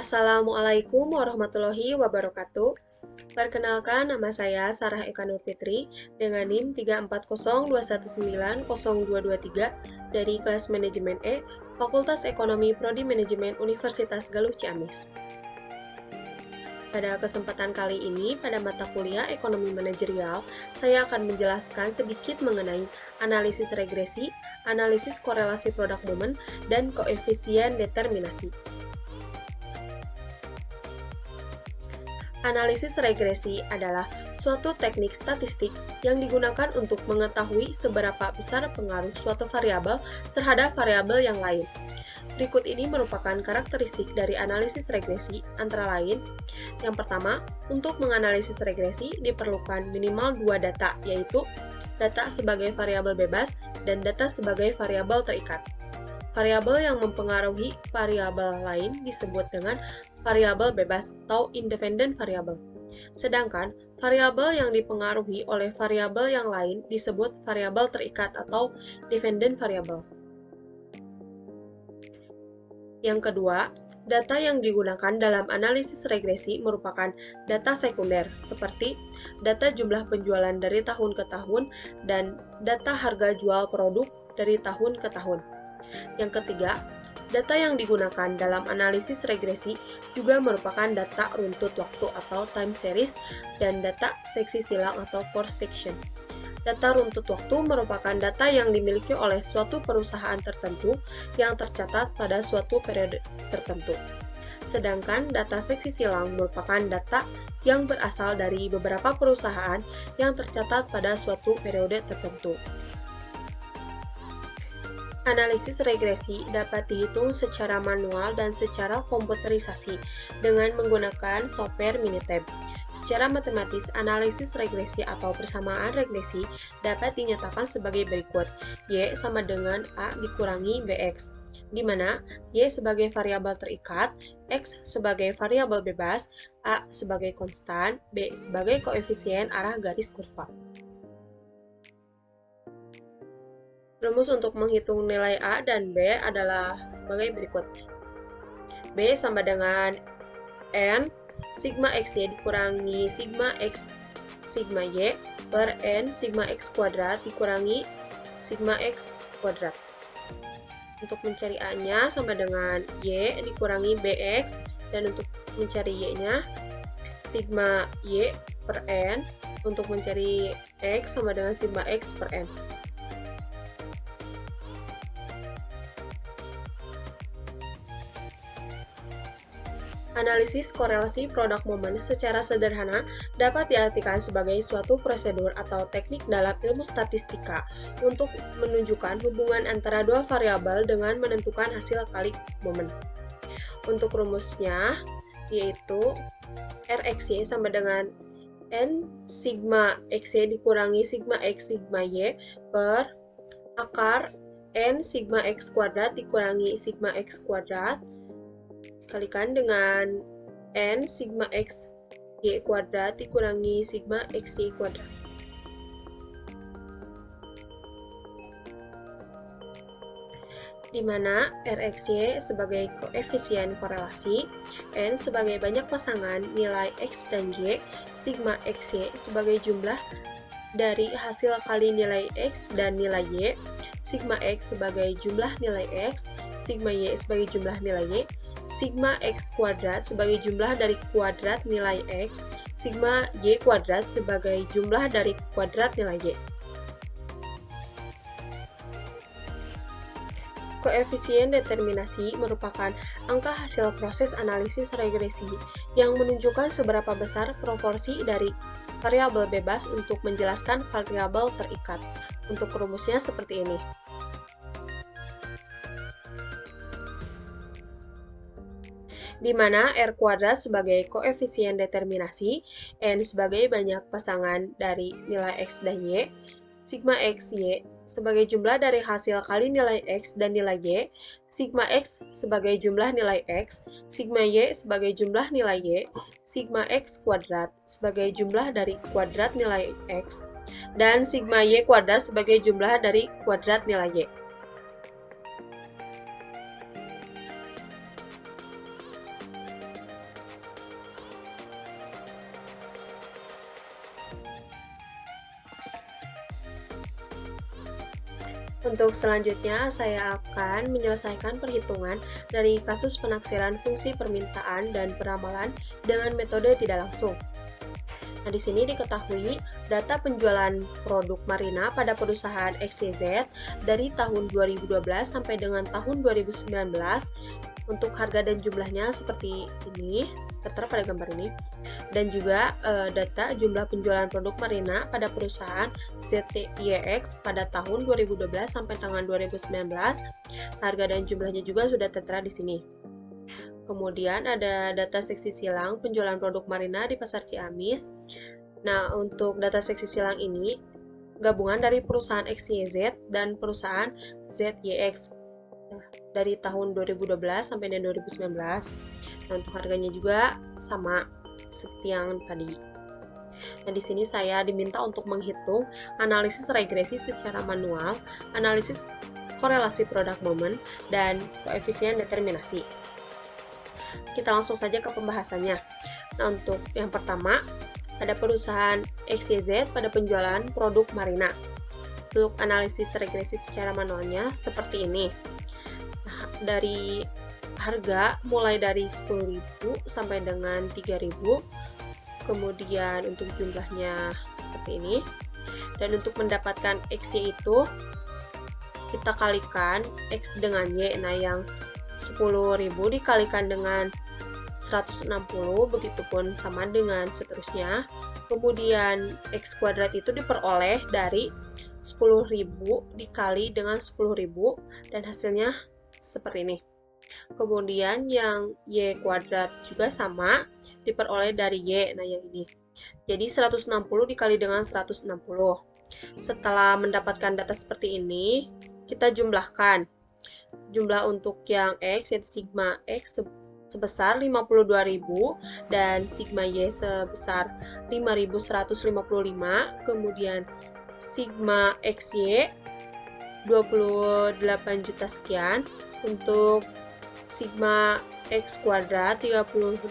Assalamualaikum warahmatullahi wabarakatuh. Perkenalkan, nama saya Sarah Eka Nurfitri dengan NIM 34021902223 dari kelas Manajemen E, Fakultas Ekonomi Prodi Manajemen Universitas Galuh Ciamis. Pada kesempatan kali ini, pada mata kuliah Ekonomi Manajerial, saya akan menjelaskan sedikit mengenai analisis regresi, analisis korelasi produk momen, dan koefisien determinasi. Analisis regresi adalah suatu teknik statistik yang digunakan untuk mengetahui seberapa besar pengaruh suatu variabel terhadap variabel yang lain. Berikut ini merupakan karakteristik dari analisis regresi, antara lain: yang pertama, untuk menganalisis regresi diperlukan minimal dua data, yaitu data sebagai variabel bebas dan data sebagai variabel terikat. Variabel yang mempengaruhi variabel lain disebut dengan variabel bebas atau independent variable. Sedangkan variabel yang dipengaruhi oleh variabel yang lain disebut variabel terikat atau dependent variable. Yang kedua, data yang digunakan dalam analisis regresi merupakan data sekunder, seperti data jumlah penjualan dari tahun ke tahun dan data harga jual produk dari tahun ke tahun. Yang ketiga, data yang digunakan dalam analisis regresi juga merupakan data runtut waktu atau time series dan data seksi silang atau cross section. Data runtut waktu merupakan data yang dimiliki oleh suatu perusahaan tertentu yang tercatat pada suatu periode tertentu. Sedangkan data seksi silang merupakan data yang berasal dari beberapa perusahaan yang tercatat pada suatu periode tertentu. Analisis regresi dapat dihitung secara manual dan secara komputerisasi dengan menggunakan software Minitab. Secara matematis, analisis regresi atau persamaan regresi dapat dinyatakan sebagai berikut: Y sama dengan A dikurangi BX, di mana Y sebagai variabel terikat, X sebagai variabel bebas, A sebagai konstan, B sebagai koefisien arah garis kurva. Rumus untuk menghitung nilai A dan B adalah sebagai berikut. B sama dengan N sigma XY dikurangi sigma X sigma Y per N sigma X kuadrat dikurangi sigma X kuadrat. Untuk mencari A-nya sama dengan Y dikurangi BX, dan untuk mencari Y-nya sigma Y per N, untuk mencari X sama dengan sigma X per N. Analisis korelasi produk momen secara sederhana dapat diartikan sebagai suatu prosedur atau teknik dalam ilmu statistika untuk menunjukkan hubungan antara dua variabel dengan menentukan hasil kali momen. Untuk rumusnya yaitu Rxy sama dengan N sigma Xy dikurangi sigma X sigma Y per akar N sigma X kuadrat dikurangi sigma X kuadrat dikalikan dengan N sigma X Y kuadrat dikurangi sigma X Y kuadrat. Di mana Rxy sebagai koefisien korelasi, N sebagai banyak pasangan nilai X dan Y, sigma XY sebagai jumlah dari hasil kali nilai X dan nilai Y, sigma X sebagai jumlah nilai X, sigma Y sebagai jumlah nilai Y, sigma X kuadrat sebagai jumlah dari kuadrat nilai X, sigma Y kuadrat sebagai jumlah dari kuadrat nilai Y. Koefisien determinasi merupakan angka hasil proses analisis regresi yang menunjukkan seberapa besar proporsi dari variabel bebas untuk menjelaskan variabel terikat. Untuk rumusnya seperti ini. Di mana R kuadrat sebagai koefisien determinasi, N sebagai banyak pasangan dari nilai X dan Y, sigma X, Y sebagai jumlah dari hasil kali nilai X dan nilai Y, sigma X sebagai jumlah nilai X, sigma Y sebagai jumlah nilai Y, sigma X kuadrat sebagai jumlah dari kuadrat nilai X, dan sigma Y kuadrat sebagai jumlah dari kuadrat nilai Y. Untuk selanjutnya, saya akan menyelesaikan perhitungan dari kasus penaksiran fungsi permintaan dan peramalan dengan metode tidak langsung. Nah, di sini diketahui data penjualan produk Marina pada perusahaan XYZ dari tahun 2012 sampai dengan tahun 2019 untuk harga dan jumlahnya seperti ini, tertera pada gambar ini. Dan juga data jumlah penjualan produk Marina pada perusahaan ZYX pada tahun 2012 sampai dengan 2019. Harga dan jumlahnya juga sudah tertera di sini. Kemudian ada data seksi silang penjualan produk Marina di Pasar Ciamis. Nah, untuk data seksi silang ini gabungan dari perusahaan XYZ dan perusahaan ZYX dari tahun 2012 sampai dengan 2019. Nah, untuk harganya juga sama seperti yang tadi. Nah, di sini saya diminta untuk menghitung analisis regresi secara manual, analisis korelasi product moment, dan koefisien determinasi. Kita langsung saja ke pembahasannya. Nah, untuk yang pertama, ada perusahaan XYZ pada penjualan produk Marina. Untuk analisis regresi secara manualnya seperti ini. Nah, dari harga mulai dari 10.000 sampai dengan 3.000. Kemudian untuk jumlahnya seperti ini. Dan untuk mendapatkan X-nya itu kita kalikan X dengan Y. Nah, yang 10.000 dikalikan dengan 160, begitupun sama dengan seterusnya. Kemudian X kuadrat itu diperoleh dari 10.000 dikali dengan 10.000 dan hasilnya seperti ini. Kemudian yang Y kuadrat juga sama, diperoleh dari Y, nah yang ini. Jadi 160 dikali dengan 160. Setelah mendapatkan data seperti ini, kita jumlahkan. Jumlah untuk yang X yaitu sigma X sebesar 52.000 dan sigma Y sebesar 5.155, kemudian sigma XY 28 juta sekian, untuk sigma X kuadrat 38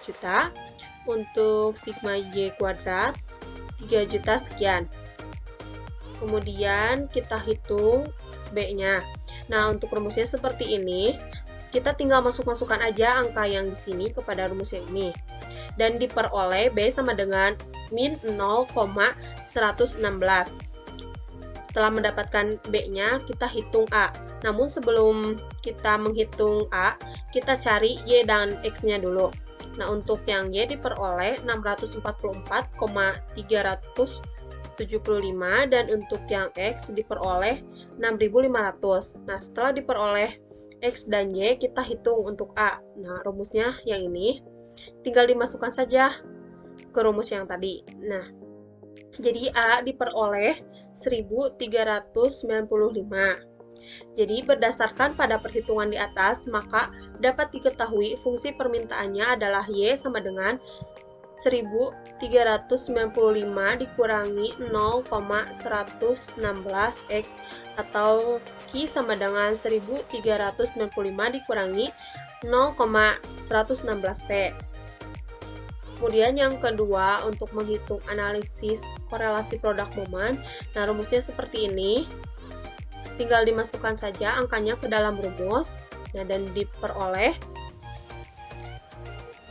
juta, untuk sigma Y kuadrat 3 juta sekian. Kemudian kita hitung B-nya. Nah, untuk rumusnya seperti ini. Kita tinggal masukkan aja angka yang di sini kepada rumus yang ini. Dan diperoleh B sama dengan min 0,116. Setelah mendapatkan B-nya, kita hitung A. Namun sebelum kita menghitung A, kita cari Y dan X-nya dulu. Nah, untuk yang Y diperoleh 644,375 dan untuk yang X diperoleh 6.500. Nah, setelah diperoleh X dan Y, kita hitung untuk A. Nah, rumusnya yang ini. Tinggal dimasukkan saja ke rumus yang tadi. Nah, jadi A diperoleh 1.395. Jadi, berdasarkan pada perhitungan di atas, maka dapat diketahui fungsi permintaannya adalah Y sama dengan 1.395 dikurangi 0,116X atau Q sama dengan 1.395 dikurangi 0,116P. Kemudian yang kedua, untuk menghitung analisis korelasi produk moment. Nah, rumusnya seperti ini. Tinggal dimasukkan saja angkanya ke dalam rumus. Nah, dan diperoleh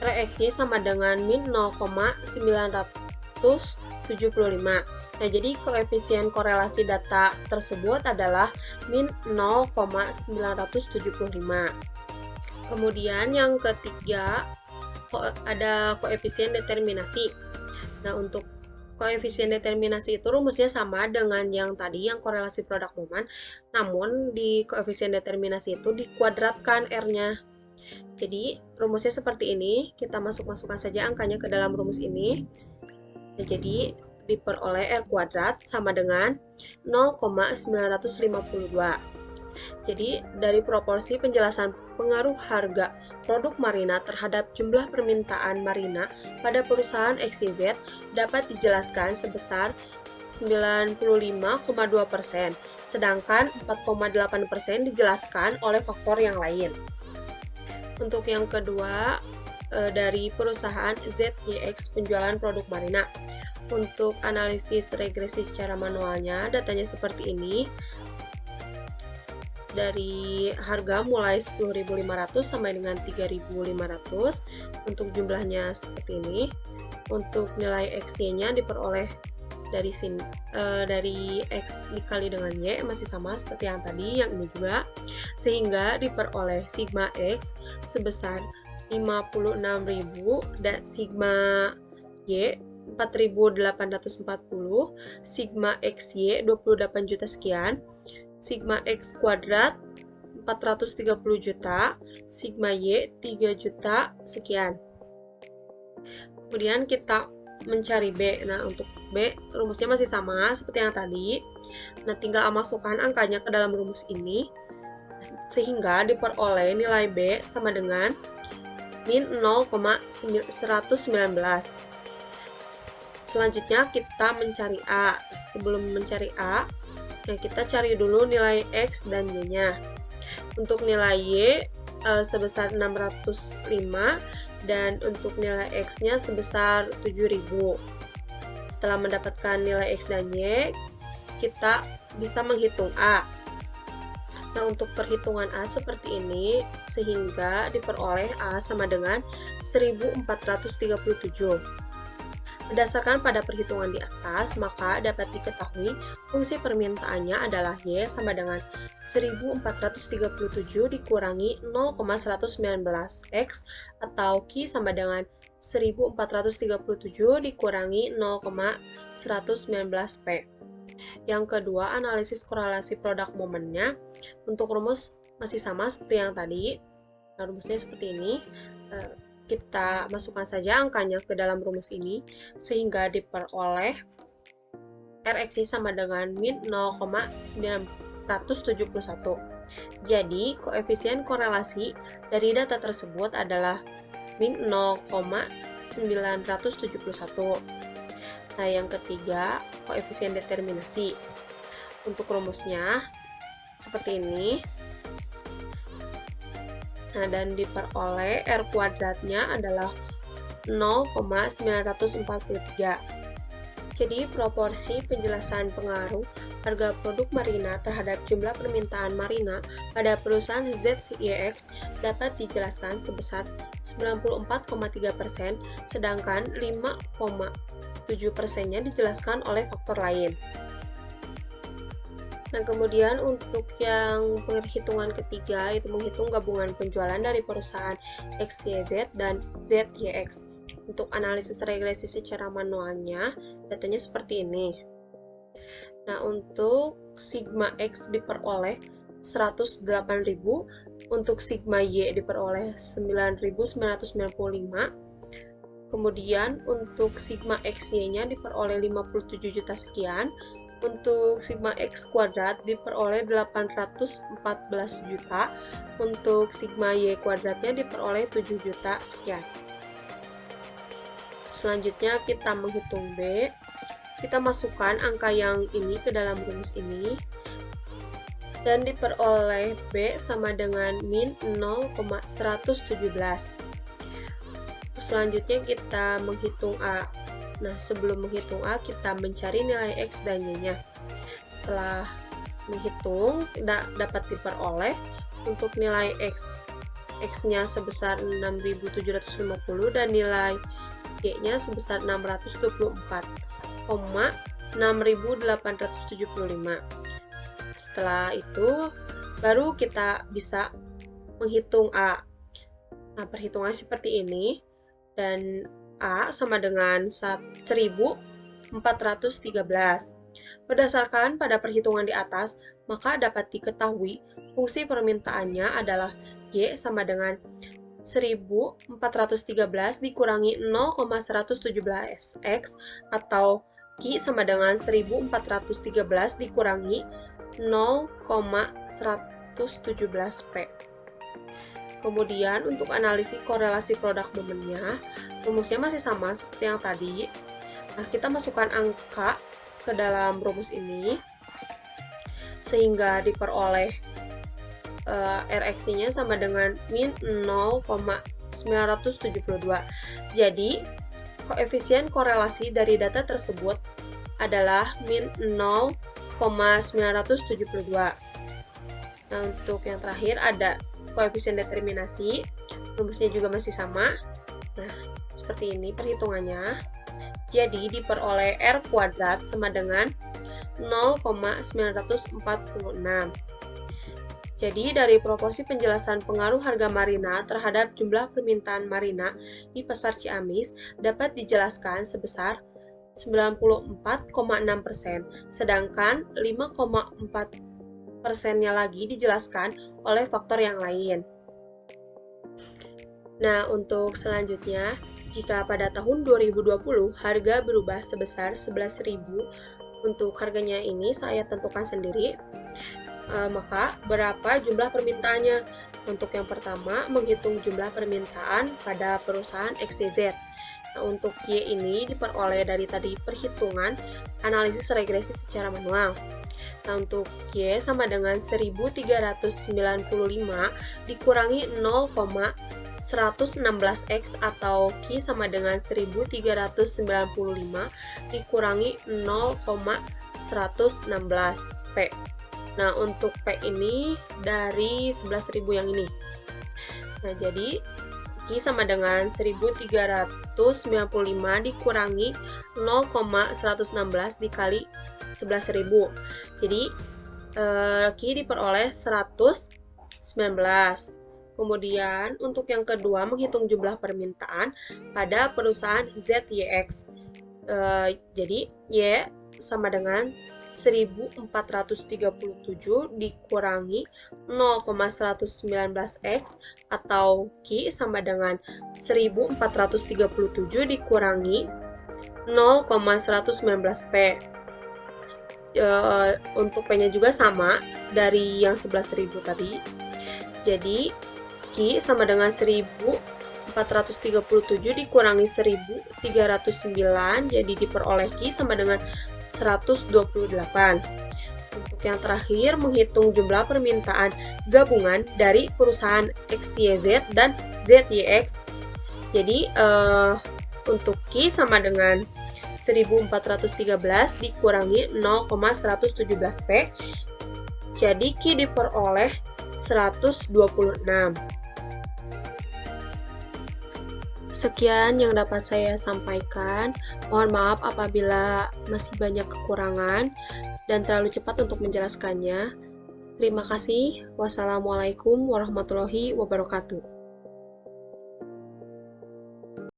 reaksi sama dengan min 0,975. Nah, jadi koefisien korelasi data tersebut adalah min 0,975. Kemudian yang ketiga, ada koefisien determinasi. Nah, untuk koefisien determinasi itu rumusnya sama dengan yang tadi, yang korelasi produk moment. Namun, di koefisien determinasi itu dikuadratkan R-nya. Jadi, rumusnya seperti ini. Kita masukkan saja angkanya ke dalam rumus ini. Nah, jadi, diperoleh R kuadrat sama dengan 0,952. Jadi, dari proporsi penjelasan pengaruh harga produk Marina terhadap jumlah permintaan Marina pada perusahaan XYZ dapat dijelaskan sebesar 95,2%, sedangkan 4,8% dijelaskan oleh faktor yang lain. Untuk yang kedua, dari perusahaan ZYX penjualan produk Marina. Untuk analisis regresi secara manualnya, datanya seperti ini. dari harga mulai 10.500 sampai dengan 3.500. Untuk jumlahnya seperti ini. Untuk nilai X-Y-nya diperoleh dari sini, dari X dikali dengan Y masih sama seperti yang tadi, yang ini juga, sehingga diperoleh sigma X sebesar 56.000 dan sigma Y 4.840, sigma XY 28 juta sekian, sigma X kuadrat 430 juta, sigma Y 3 juta sekian. Kemudian kita mencari B. Nah, untuk B, rumusnya masih sama seperti yang tadi. Nah, tinggal masukkan angkanya ke dalam rumus ini, sehingga diperoleh nilai B sama dengan min 0,119. Selanjutnya kita mencari A. Sebelum mencari A, nah kita cari dulu nilai X dan Y-nya. Untuk nilai Y sebesar 605 dan untuk nilai X-nya sebesar 7.000. Setelah mendapatkan nilai X dan Y, kita bisa menghitung A. Nah, untuk perhitungan A seperti ini, sehingga diperoleh A sama dengan 1437. Berdasarkan pada perhitungan di atas, maka dapat diketahui fungsi permintaannya adalah Y sama dengan 1437 dikurangi 0,119X atau Q sama dengan 1437 dikurangi 0,119P. Yang kedua, analisis korelasi produk momennya. Untuk rumus masih sama seperti yang tadi. Nah, rumusnya seperti ini. Kita masukkan saja angkanya ke dalam rumus ini, sehingga diperoleh RX sama dengan min 0,971. Jadi, koefisien korelasi dari data tersebut adalah min 0,971. Nah, yang ketiga, koefisien determinasi. Untuk rumusnya seperti ini. Nah, dan diperoleh R kuadratnya adalah 0,943. Jadi, proporsi penjelasan pengaruh harga produk Marina terhadap jumlah permintaan Marina pada perusahaan ZYX dapat dijelaskan sebesar 94,3%, sedangkan 5,7%-nya dijelaskan oleh faktor lain. Nah, kemudian untuk yang perhitungan ketiga, itu menghitung gabungan penjualan dari perusahaan XYZ dan ZYX. Untuk analisis regresi secara manualnya, datanya seperti ini. Nah, untuk sigma X diperoleh 108.000, untuk sigma Y diperoleh 9.995, kemudian untuk sigma XY-nya diperoleh 57 juta sekian, untuk sigma X kuadrat diperoleh 814 juta, untuk sigma Y kuadratnya diperoleh 7 juta sekian. Selanjutnya kita menghitung B. Kita masukkan angka yang ini ke dalam rumus ini, dan diperoleh B sama dengan min 0,117. Selanjutnya kita menghitung A. Nah, sebelum menghitung A, kita mencari nilai X dan Y-nya. Setelah menghitung, dapat diperoleh untuk nilai X-nya sebesar 6.750 dan nilai Y-nya sebesar 624,6.875. Setelah itu, baru kita bisa menghitung A. Nah, perhitungannya seperti ini, dan A sama dengan 1.413. Berdasarkan pada perhitungan di atas, maka dapat diketahui fungsi permintaannya adalah Y sama dengan 1.413 dikurangi 0,117X atau Q sama dengan 1.413 dikurangi 0,117P. Kemudian untuk analisis korelasi produk momennya, rumusnya masih sama seperti yang tadi. Nah, kita masukkan angka ke dalam rumus ini, sehingga diperoleh RX-nya sama dengan min 0,972. Jadi, koefisien korelasi dari data tersebut adalah min 0,972. Nah, untuk yang terakhir ada koefisien determinasi, rumusnya juga masih sama. Nah, seperti ini perhitungannya. Jadi, diperoleh R kuadrat sama dengan 0,946. Jadi, dari proporsi penjelasan pengaruh harga Marina terhadap jumlah permintaan Marina di Pasar Ciamis dapat dijelaskan sebesar 94,6%, sedangkan 5,4%-nya lagi dijelaskan oleh faktor yang lain. Nah, untuk selanjutnya, jika pada tahun 2020 harga berubah sebesar 11.000, untuk harganya ini saya tentukan sendiri, maka berapa jumlah permintaannya? Untuk yang pertama, menghitung jumlah permintaan pada perusahaan XYZ. Nah, untuk Y ini diperoleh dari tadi perhitungan analisis regresi secara manual. Nah, untuk Y sama dengan 1395 dikurangi 0,116X atau Q sama dengan 1395 dikurangi 0,116P. Nah, untuk P ini dari 11.000 yang ini. Nah, jadi Q sama dengan 1395 dikurangi 0,116 dikali 11.000. Jadi, Q diperoleh 119. Kemudian, untuk yang kedua, menghitung jumlah permintaan pada perusahaan ZYX. Jadi, Y sama dengan 1437 dikurangi 0,119X atau Q sama dengan 1437 dikurangi 0,119P. Untuk P-nya juga sama dari yang 11.000 tadi. Jadi, Q sama dengan 1437 dikurangi 1309, jadi diperoleh Q sama dengan 128. Untuk yang terakhir, menghitung jumlah permintaan gabungan dari perusahaan XYZ dan ZYX. Jadi, untuk Q sama dengan 1413 dikurangi 0,117P. Jadi, Q diperoleh 126. Sekian yang dapat saya sampaikan. Mohon maaf apabila masih banyak kekurangan dan terlalu cepat untuk menjelaskannya. Terima kasih. Wassalamualaikum warahmatullahi wabarakatuh.